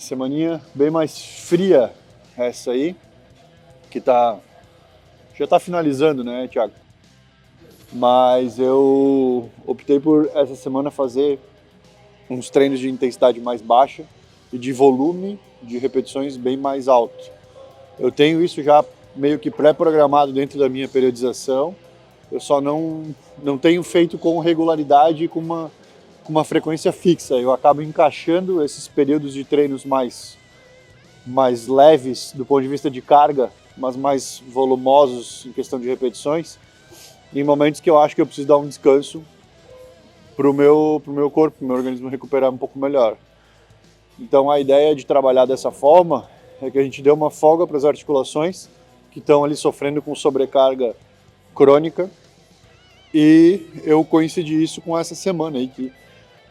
Semaninha bem mais fria essa aí, que já tá finalizando, né, Thiago? Mas eu optei por essa semana fazer uns treinos de intensidade mais baixa e de volume de repetições bem mais alto. Eu tenho isso já meio que pré-programado dentro da minha periodização, eu só não tenho feito com regularidade e com uma frequência fixa. Eu acabo encaixando esses períodos de treinos mais leves do ponto de vista de carga, mas mais volumosos em questão de repetições, em momentos que eu acho que eu preciso dar um descanso para o meu corpo, para o meu organismo recuperar um pouco melhor. Então a ideia de trabalhar dessa forma é que a gente dê uma folga para as articulações que estão ali sofrendo com sobrecarga crônica, e eu coincidi isso com essa semana aí que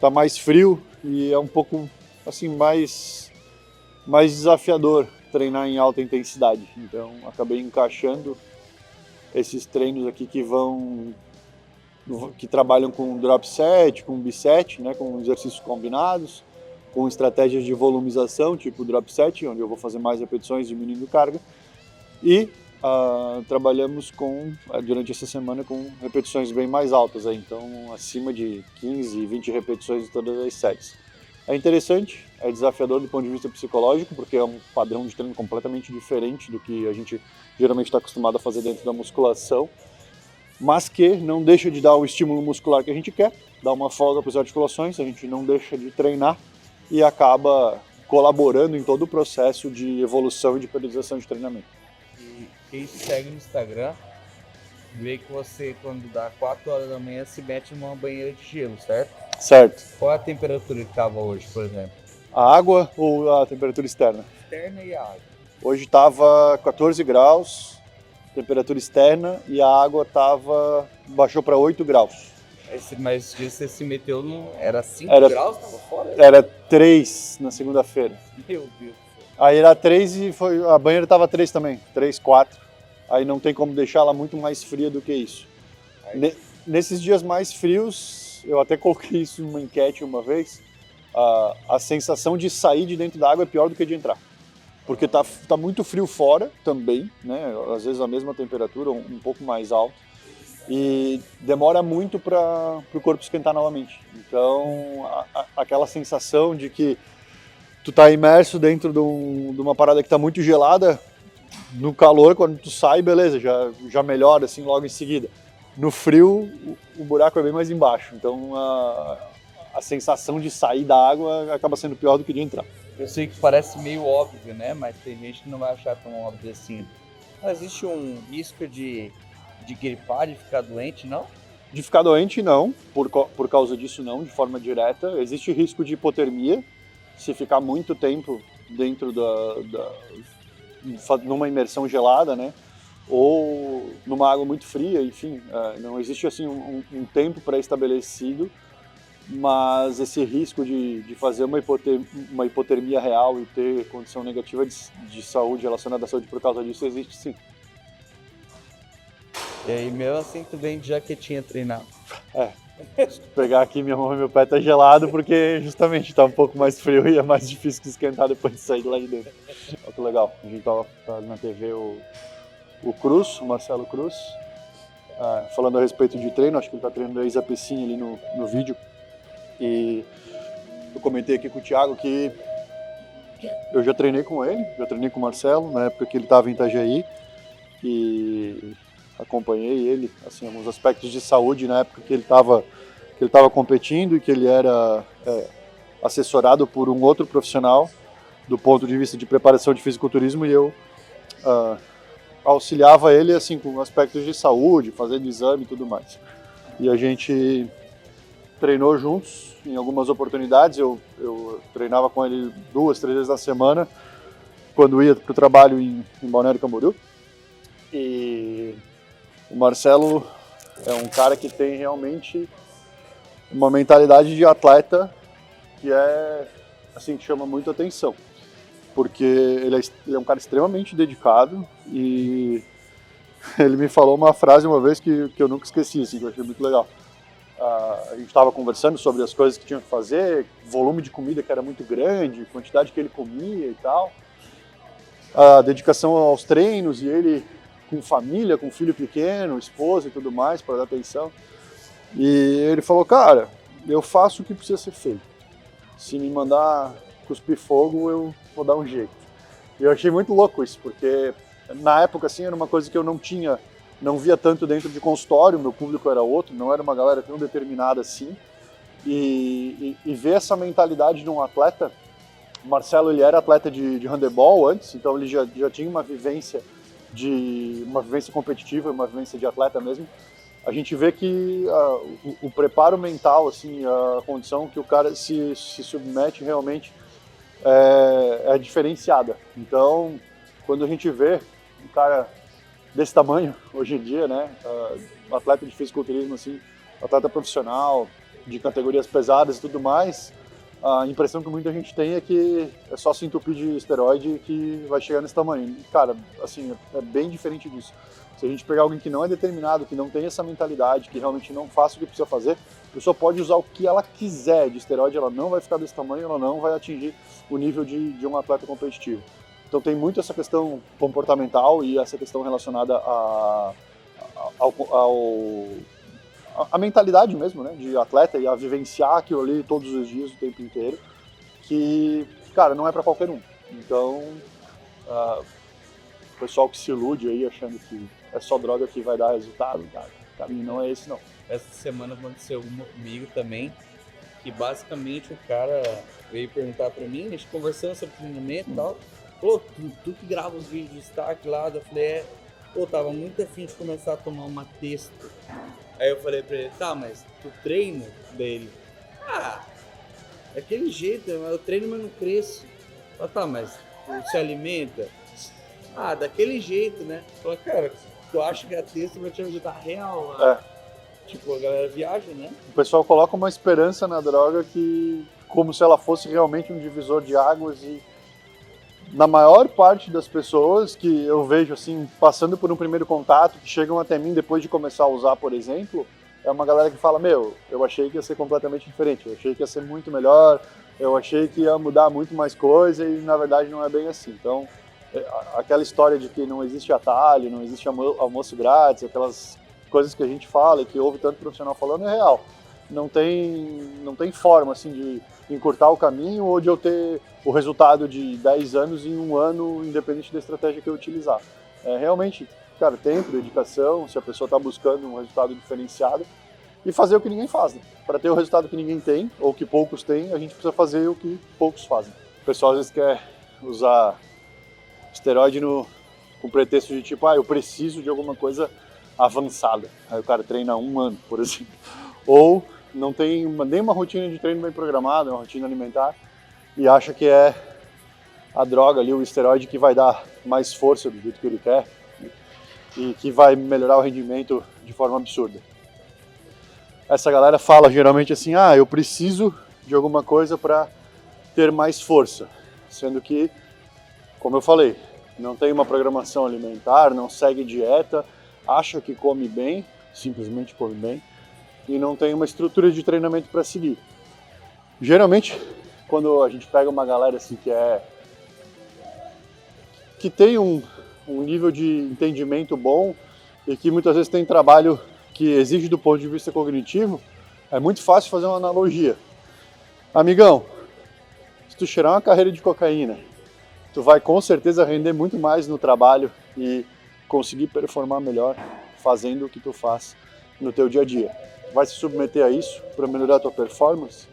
tá mais frio e é um pouco assim mais desafiador treinar em alta intensidade. Então acabei encaixando esses treinos aqui que trabalham com drop set, com biset, né, com exercícios combinados, com estratégias de volumização, tipo drop set, onde eu vou fazer mais repetições diminuindo carga, e trabalhamos durante essa semana com repetições bem mais altas, então acima de 15, 20 repetições em todas as séries. É interessante, é desafiador do ponto de vista psicológico, porque é um padrão de treino completamente diferente do que a gente geralmente está acostumado a fazer dentro da musculação, mas que não deixa de dar o estímulo muscular que a gente quer, dá uma folga para as articulações, a gente não deixa de treinar e acaba colaborando em todo o processo de evolução e de periodização de treinamento. E quem te segue no Instagram vê que você, quando dá 4 horas da manhã, se mete numa banheira de gelo, certo? Certo. Qual é a temperatura que estava hoje, por exemplo? A água ou a temperatura externa? Externa e a água. Hoje estava 14 graus, temperatura externa, e a água baixou para 8 graus. Mas esse dia você se meteu Era 5 graus? Tava fora? Era 3 na segunda-feira. Meu Deus. Aí era 3 e a banheira estava 3 também, 3, 4. Aí não tem como deixar ela muito mais fria do que isso. Nesses dias mais frios, eu até coloquei isso em uma enquete uma vez, a sensação de sair de dentro da água é pior do que de entrar. Porque tá muito frio fora também, né? Às vezes a mesma temperatura, um pouco mais alto. E demora muito para o corpo esquentar novamente. Então, aquela sensação de que tu tá imerso dentro de uma parada que tá muito gelada, no calor, quando tu sai, beleza, já melhora assim logo em seguida. No frio, o buraco é bem mais embaixo. Então, a sensação de sair da água acaba sendo pior do que de entrar. Eu sei que parece meio óbvio, né? Mas tem gente que não vai achar tão óbvio assim. Não existe um risco de gripar, de ficar doente, não? De ficar doente, não. Por causa disso, não, de forma direta. Existe risco de hipotermia, se ficar muito tempo dentro numa imersão gelada, né? Ou numa água muito fria, enfim. Não existe assim um tempo pré-estabelecido, mas esse risco de fazer uma hipotermia real e ter condição negativa de saúde relacionada à saúde por causa disso existe sim. E aí, mesmo assim, tu vem de jaquetinha treinar. Pegar aqui minha mão e meu pé tá gelado porque justamente tá um pouco mais frio e é mais difícil de esquentar depois de sair de lá de dentro. Olha que legal, a gente tá na TV o Cruz, o Marcelo Cruz, falando a respeito de treino, acho que ele tá treinando a Isa Pessinha ali no vídeo. E eu comentei aqui com o Thiago que eu já treinei com ele, já treinei com o Marcelo, na época que ele estava em Itajaí, e acompanhei ele, assim, alguns aspectos de saúde na época que ele estava competindo e que ele era assessorado por um outro profissional do ponto de vista de preparação de fisiculturismo, e eu auxiliava ele assim com aspectos de saúde, fazendo exame e tudo mais. E a gente treinou juntos em algumas oportunidades, eu treinava com ele 2, 3 vezes na semana, quando ia para o trabalho em Balneário Camboriú. E o Marcelo é um cara que tem realmente uma mentalidade de atleta que assim, que chama muito atenção, porque ele é um cara extremamente dedicado, e ele me falou uma frase uma vez que eu nunca esqueci, assim, que eu achei muito legal. a gente estava conversando sobre as coisas que tinha que fazer, volume de comida que era muito grande, quantidade que ele comia e tal, a dedicação aos treinos e ele com família, com filho pequeno, esposa e tudo mais para dar atenção. E ele falou, cara, eu faço o que precisa ser feito. Se me mandar cuspir fogo, eu vou dar um jeito. E eu achei muito louco isso, porque na época assim era uma coisa que eu não via tanto dentro de consultório, meu público era outro, não era uma galera tão determinada assim. E ver essa mentalidade de um atleta, o Marcelo ele era atleta de handebol antes, então ele já tinha uma vivência competitiva, uma vivência de atleta mesmo. A gente vê que o preparo mental, assim, a condição que o cara se submete realmente é diferenciada. Então, quando a gente vê um cara desse tamanho hoje em dia, né, atleta de fisiculturismo, assim, atleta profissional, de categorias pesadas e tudo mais, a impressão que muita gente tem é que é só se entupir de esteroide que vai chegar nesse tamanho. E, cara, assim, é bem diferente disso. Se a gente pegar alguém que não é determinado, que não tem essa mentalidade, que realmente não faça o que precisa fazer, a pessoa pode usar o que ela quiser de esteroide, ela não vai ficar desse tamanho, ela não vai atingir o nível de um atleta competitivo. Então tem muito essa questão comportamental e essa questão relacionada a mentalidade mesmo, né, de atleta e a vivenciar aquilo ali todos os dias, o tempo inteiro, que, cara, não é para qualquer um. Então, o pessoal que se ilude aí achando que é só droga que vai dar resultado, cara, o caminho não é esse não. Essa semana aconteceu uma comigo também, que basicamente o cara veio perguntar pra mim, a gente conversando sobre treinamento e tal, pô, tu que grava os vídeos de destaque lá, eu falei, pô, tava muito afim de começar a tomar uma testa. Aí eu falei pra ele, tá, mas tu treina dele? Daquele jeito, eu treino, mas não cresço. Ah, tá, mas tu se alimenta? Daquele jeito, né? Falei, cara, tu acha que a testa vai te ajudar real? Tipo, a galera viaja, né? O pessoal coloca uma esperança na droga que, como se ela fosse realmente um divisor de águas e na maior parte das pessoas que eu vejo assim, passando por um primeiro contato, que chegam até mim depois de começar a usar, por exemplo, é uma galera que fala, eu achei que ia ser completamente diferente, eu achei que ia ser muito melhor, eu achei que ia mudar muito mais coisa e na verdade não é bem assim. Então, aquela história de que não existe atalho, não existe almoço grátis, aquelas coisas que a gente fala e que ouve tanto profissional falando é real. Não tem forma assim de encurtar o caminho ou de eu ter o resultado de 10 anos em um ano, independente da estratégia que eu utilizar. Realmente, cara, tempo, dedicação, se a pessoa está buscando um resultado diferenciado e fazer o que ninguém faz. Né? Para ter o resultado que ninguém tem, ou que poucos têm, a gente precisa fazer o que poucos fazem. O pessoal às vezes quer usar esteroide com pretexto de tipo, eu preciso de alguma coisa avançada. Aí o cara treina 1 ano, por exemplo. Ou não tem nenhuma rotina de treino bem programada, uma rotina alimentar, e acha que é a droga ali, o esteroide, que vai dar mais força do jeito que ele quer e que vai melhorar o rendimento de forma absurda. Essa galera fala geralmente assim, eu preciso de alguma coisa para ter mais força, sendo que, como eu falei, não tem uma programação alimentar, não segue dieta, acha que come bem, simplesmente come bem, e não tem uma estrutura de treinamento para seguir. Geralmente, quando a gente pega uma galera assim que tem um nível de entendimento bom e que muitas vezes tem trabalho que exige do ponto de vista cognitivo, é muito fácil fazer uma analogia. Amigão, se tu cheirar uma carreira de cocaína, tu vai com certeza render muito mais no trabalho e conseguir performar melhor fazendo o que tu faz no teu dia a dia. Vai se submeter a isso para melhorar a tua performance?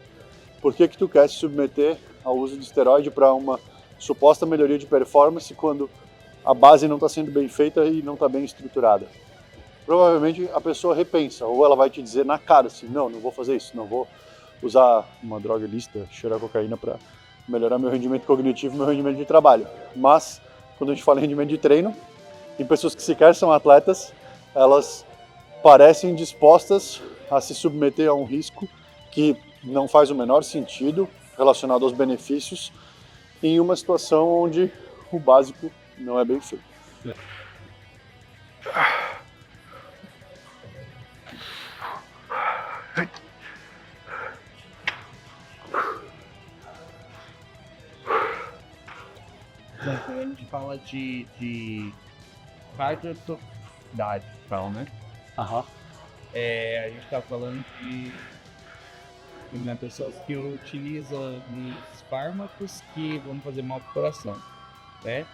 Por que tu quer se submeter ao uso de esteroide para uma suposta melhoria de performance quando a base não está sendo bem feita e não está bem estruturada? Provavelmente a pessoa repensa, ou ela vai te dizer na cara assim, não vou fazer isso, não vou usar uma droga ilícita, cheirar cocaína para melhorar meu rendimento cognitivo e meu rendimento de trabalho. Mas, quando a gente fala em rendimento de treino, em pessoas que sequer são atletas, elas parecem dispostas a se submeter a um risco que não faz o menor sentido relacionado aos benefícios em uma situação onde o básico não é bem feito. Quando a gente fala de cardiotoxicidade, né? Aham. A gente está falando de pessoas que utilizam os fármacos que vão fazer mal para o coração, né?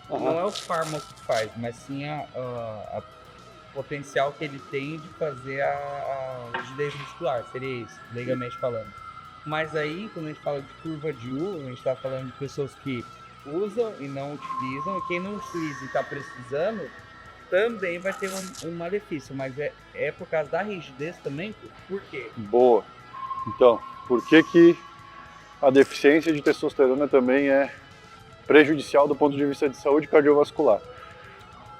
Não é o fármaco que faz, mas sim a potencial que ele tem de fazer a rigidez muscular, seria isso, legalmente falando. Mas aí, quando a gente fala de curva de uso, a gente está falando de pessoas que usam e não utilizam, e quem não utiliza e está precisando, também vai ter um malefício, mas é por causa da rigidez também? Por quê? Boa. Então, por que a deficiência de testosterona também é prejudicial do ponto de vista de saúde cardiovascular?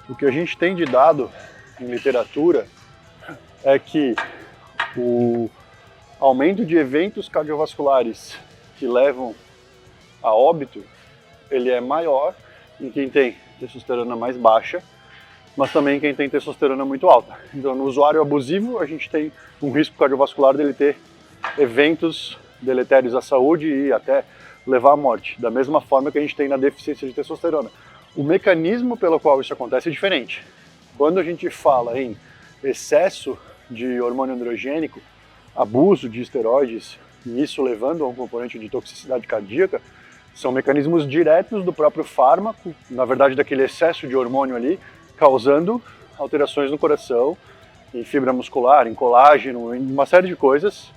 O que a gente tem de dado em literatura é que o aumento de eventos cardiovasculares que levam a óbito, ele é maior em quem tem testosterona mais baixa, mas também quem tem testosterona muito alta. Então, no usuário abusivo, a gente tem um risco cardiovascular dele ter eventos deletérios à saúde e até levar à morte, da mesma forma que a gente tem na deficiência de testosterona. O mecanismo pelo qual isso acontece é diferente. Quando a gente fala em excesso de hormônio androgênico, abuso de esteroides, e isso levando a um componente de toxicidade cardíaca, são mecanismos diretos do próprio fármaco, na verdade daquele excesso de hormônio ali, causando alterações no coração, em fibra muscular, em colágeno, em uma série de coisas.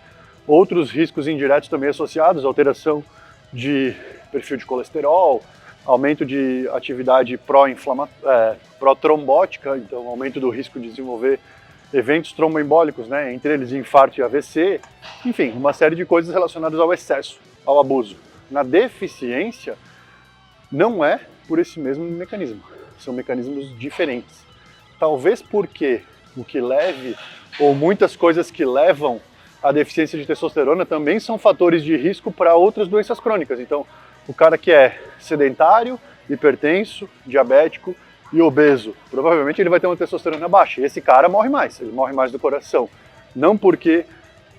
Outros riscos indiretos também associados, alteração de perfil de colesterol, aumento de atividade pró-trombótica, então aumento do risco de desenvolver eventos tromboembólicos, né, entre eles infarto e AVC, enfim, uma série de coisas relacionadas ao excesso, ao abuso. Na deficiência, não é por esse mesmo mecanismo, são mecanismos diferentes. Talvez porque o que leve, ou muitas coisas que levam à deficiência de testosterona também são fatores de risco para outras doenças crônicas. Então, o cara que é sedentário, hipertenso, diabético e obeso, provavelmente ele vai ter uma testosterona baixa. E esse cara morre mais, ele morre mais do coração. Não porque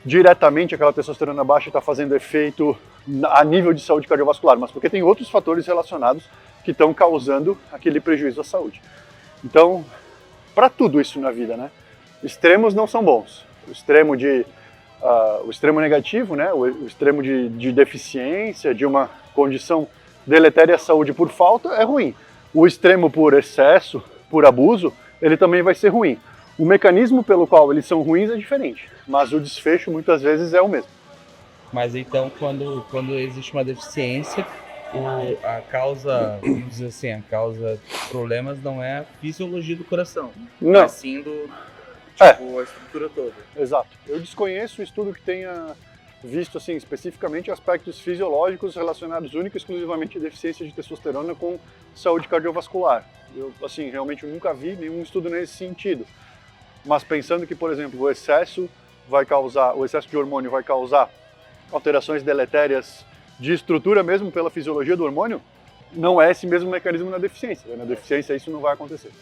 diretamente aquela testosterona baixa está fazendo efeito a nível de saúde cardiovascular, mas porque tem outros fatores relacionados que estão causando aquele prejuízo à saúde. Então, para tudo isso na vida, né? Extremos não são bons. O extremo negativo, né? O extremo de deficiência, de uma condição deletéria à saúde por falta é ruim. O extremo por excesso, por abuso, ele também vai ser ruim. O mecanismo pelo qual eles são ruins é diferente, mas o desfecho muitas vezes é o mesmo. Mas então, quando existe uma deficiência, a causa, vamos dizer assim, a causa dos problemas não é a fisiologia do coração, não, mas sim a estrutura toda. Exato. Eu desconheço o estudo que tenha visto assim, especificamente aspectos fisiológicos relacionados única e exclusivamente à deficiência de testosterona com saúde cardiovascular. Eu, assim, realmente nunca vi nenhum estudo nesse sentido. Mas pensando que, por exemplo, o excesso de hormônio vai causar alterações deletérias de estrutura mesmo pela fisiologia do hormônio, não é esse mesmo mecanismo na deficiência. Na deficiência isso não vai acontecer.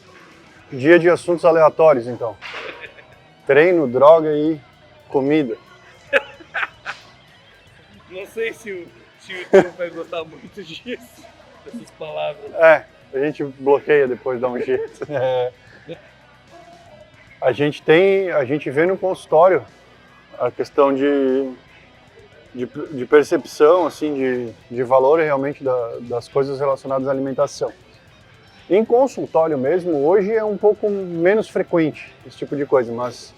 Dia de assuntos aleatórios, então. Treino, droga e comida. Não sei se o tio vai gostar muito disso, dessas palavras. A gente bloqueia depois, dá um jeito. A gente vê no consultório a questão de percepção, assim, de valor realmente das coisas relacionadas à alimentação. Em consultório mesmo, hoje é um pouco menos frequente esse tipo de coisa, mas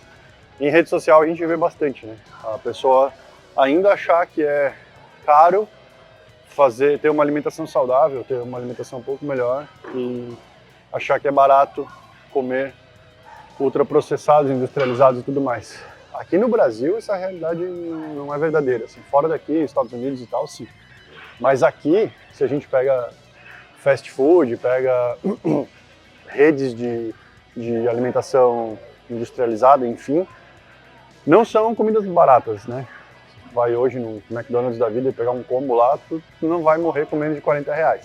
em rede social a gente vê bastante, né? A pessoa ainda achar que é caro ter uma alimentação saudável, ter uma alimentação um pouco melhor e achar que é barato comer ultraprocessados, industrializados e tudo mais. Aqui no Brasil essa realidade não é verdadeira, assim, fora daqui, Estados Unidos e tal, sim. Mas aqui, se a gente pega fast food, pega redes de alimentação industrializada, enfim, não são comidas baratas, né? Vai hoje no McDonald's da vida e pegar um combo lá, tu não vai morrer com menos de R$40.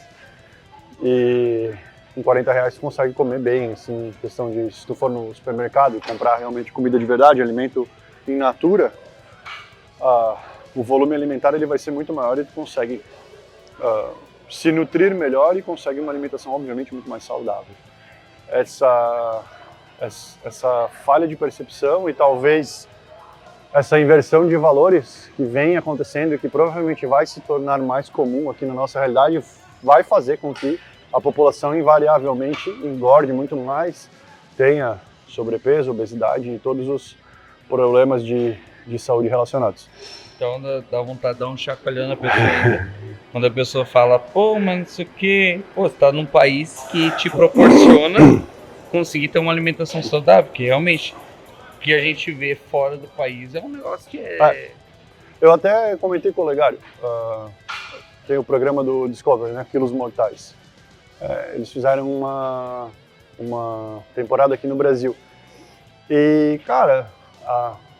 E com R$40 tu consegue comer bem, assim, questão de, se tu for no supermercado e comprar realmente comida de verdade, alimento in natura, o volume alimentar ele vai ser muito maior e tu consegue se nutrir melhor e consegue uma alimentação, obviamente, muito mais saudável. Essa falha de percepção e talvez essa inversão de valores que vem acontecendo e que provavelmente vai se tornar mais comum aqui na nossa realidade vai fazer com que a população invariavelmente engorde muito mais, tenha sobrepeso, obesidade e todos os problemas de saúde relacionados. Então dá vontade de dar um chacoalhão na pessoa ainda. Quando a pessoa fala, pô, mas não sei o quê, pô, você tá num país que te proporciona conseguir ter uma alimentação saudável, que realmente o que a gente vê fora do país é um negócio que Eu até comentei com o Olegário, tem o programa do Discovery, né, Quilos Mortais. Eles fizeram uma temporada aqui no Brasil. E, cara,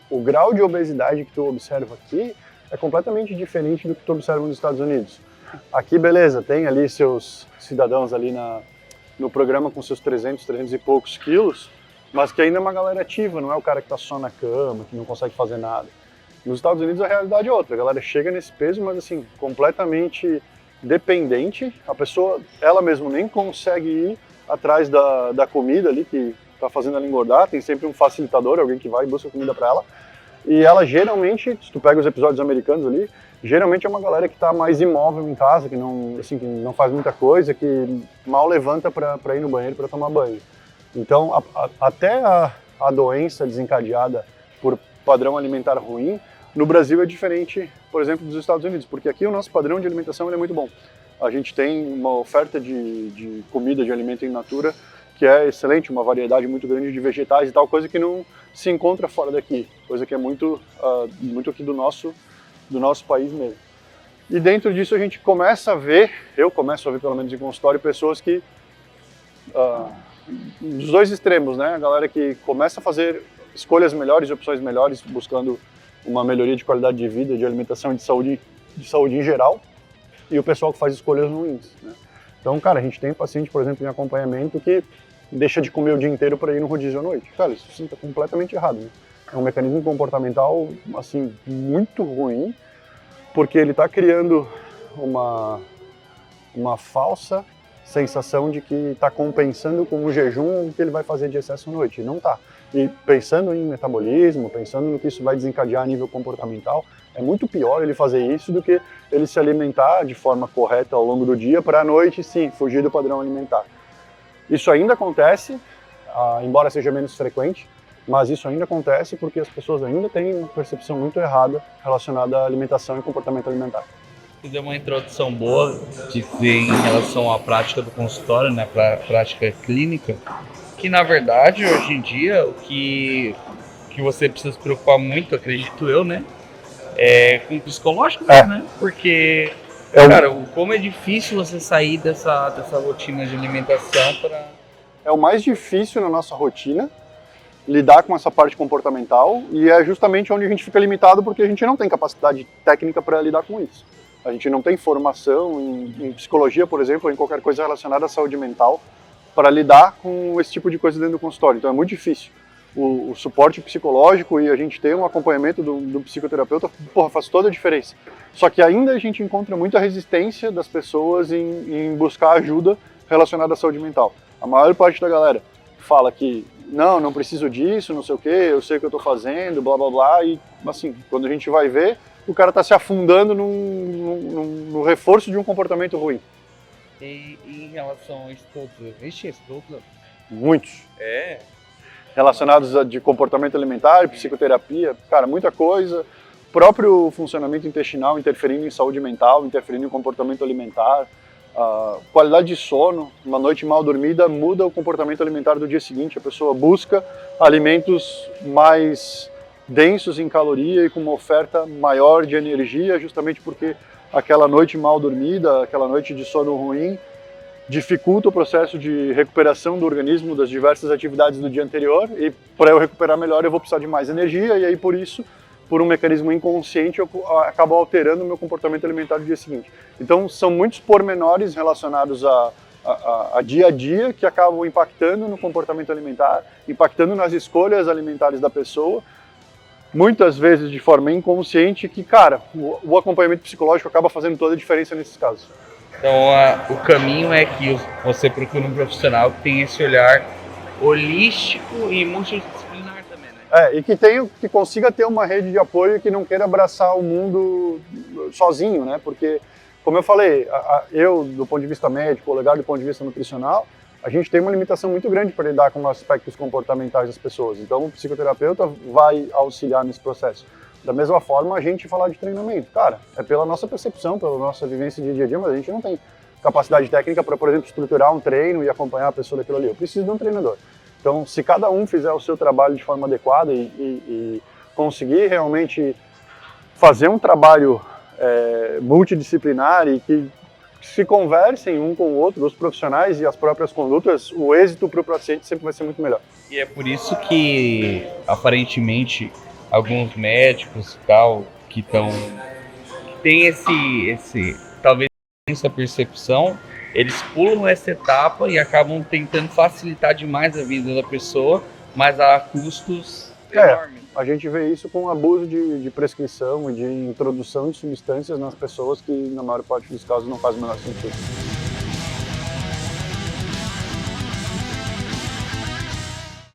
o grau de obesidade que tu observa aqui é completamente diferente do que tu observa nos Estados Unidos. Aqui, beleza, tem ali seus cidadãos ali no programa com seus 300 e poucos quilos, mas que ainda é uma galera ativa, não é o cara que tá só na cama, que não consegue fazer nada. Nos Estados Unidos a realidade é outra, a galera chega nesse peso, mas assim, completamente dependente, a pessoa, ela mesma nem consegue ir atrás da comida ali que tá fazendo ela engordar, tem sempre um facilitador, alguém que vai e busca comida para ela. E ela geralmente, se tu pega os episódios americanos ali, geralmente é uma galera que tá mais imóvel em casa, que não faz muita coisa, que mal levanta para ir no banheiro para tomar banho. Então, até a doença desencadeada por padrão alimentar ruim, no Brasil é diferente, por exemplo, dos Estados Unidos, porque aqui o nosso padrão de alimentação ele é muito bom. A gente tem uma oferta de comida, de alimento in natura, que é excelente, uma variedade muito grande de vegetais e tal, coisa que não se encontra fora daqui, coisa que é muito aqui do nosso país mesmo. E dentro disso a gente começa a ver, eu começo a ver pelo menos em consultório, pessoas que, dos dois extremos, né? A galera que começa a fazer escolhas melhores, opções melhores, buscando uma melhoria de qualidade de vida, de alimentação e de saúde em geral, e o pessoal que faz escolhas ruins, né? Então, cara, a gente tem paciente, por exemplo, em acompanhamento que deixa de comer o dia inteiro para ir no rodízio à noite. Cara, isso sim está completamente errado, né? É um mecanismo comportamental, assim, muito ruim, porque ele está criando uma falsa sensação de que está compensando com o jejum o que ele vai fazer de excesso à noite. E não está. E pensando em metabolismo, pensando no que isso vai desencadear a nível comportamental, é muito pior ele fazer isso do que ele se alimentar de forma correta ao longo do dia para à noite, sim, fugir do padrão alimentar. Isso ainda acontece, embora seja menos frequente, mas isso ainda acontece porque as pessoas ainda têm uma percepção muito errada relacionada à alimentação e comportamento alimentar. Você deu uma introdução boa em relação à prática do consultório, né, para a prática clínica, que na verdade hoje em dia o que você precisa se preocupar muito, acredito eu, né, é com o psicológico, né, porque, cara, como é difícil você sair dessa rotina de alimentação para... É o mais difícil na nossa rotina, lidar com essa parte comportamental, e é justamente onde a gente fica limitado porque a gente não tem capacidade técnica para lidar com isso. A gente não tem formação em psicologia, por exemplo, ou em qualquer coisa relacionada à saúde mental para lidar com esse tipo de coisa dentro do consultório. Então é muito difícil. O suporte psicológico e a gente ter um acompanhamento do psicoterapeuta, faz toda a diferença. Só que ainda a gente encontra muita resistência das pessoas em buscar ajuda relacionada à saúde mental. A maior parte da galera fala que não preciso disso, não sei o que, eu sei o que eu estou fazendo, blá blá blá, e assim, quando a gente vai ver, o cara está se afundando no reforço de um comportamento ruim. E em relação a estudos, existe estudos? Muitos. Relacionados de comportamento alimentar, psicoterapia, cara, muita coisa. Próprio funcionamento intestinal interferindo em saúde mental, interferindo em comportamento alimentar. Qualidade de sono, uma noite mal dormida muda o comportamento alimentar do dia seguinte. A pessoa busca alimentos mais densos em caloria e com uma oferta maior de energia, justamente porque aquela noite mal dormida, aquela noite de sono ruim, dificulta o processo de recuperação do organismo das diversas atividades do dia anterior, e para eu recuperar melhor eu vou precisar de mais energia, e aí por isso, por um mecanismo inconsciente, eu acabo alterando o meu comportamento alimentar no dia seguinte. Então são muitos pormenores relacionados a dia a dia que acabam impactando no comportamento alimentar, impactando nas escolhas alimentares da pessoa, muitas vezes de forma inconsciente, que, cara, o acompanhamento psicológico acaba fazendo toda a diferença nesses casos. Então, o caminho é que você procura um profissional que tem esse olhar holístico e multidisciplinar também, né? Que consiga ter uma rede de apoio que não queira abraçar o mundo sozinho, né? Porque, como eu falei, eu, do ponto de vista médico, o Legado do ponto de vista nutricional, a gente tem uma limitação muito grande para lidar com aspectos comportamentais das pessoas. Então, o psicoterapeuta vai auxiliar nesse processo. Da mesma forma, a gente falar de treinamento. Cara, é pela nossa percepção, pela nossa vivência de dia a dia, mas a gente não tem capacidade técnica para, por exemplo, estruturar um treino e acompanhar a pessoa daquilo ali. Eu preciso de um treinador. Então, se cada um fizer o seu trabalho de forma adequada e conseguir realmente fazer um trabalho multidisciplinar e que se conversem um com o outro, os profissionais e as próprias condutas, o êxito para o paciente sempre vai ser muito melhor. E é por isso que, aparentemente, alguns médicos e tal, que tem talvez essa percepção, eles pulam essa etapa e acabam tentando facilitar demais a vida da pessoa, mas a custos enormes. A gente vê isso com abuso de prescrição e de introdução de substâncias nas pessoas que, na maior parte dos casos, não faz o menor sentido.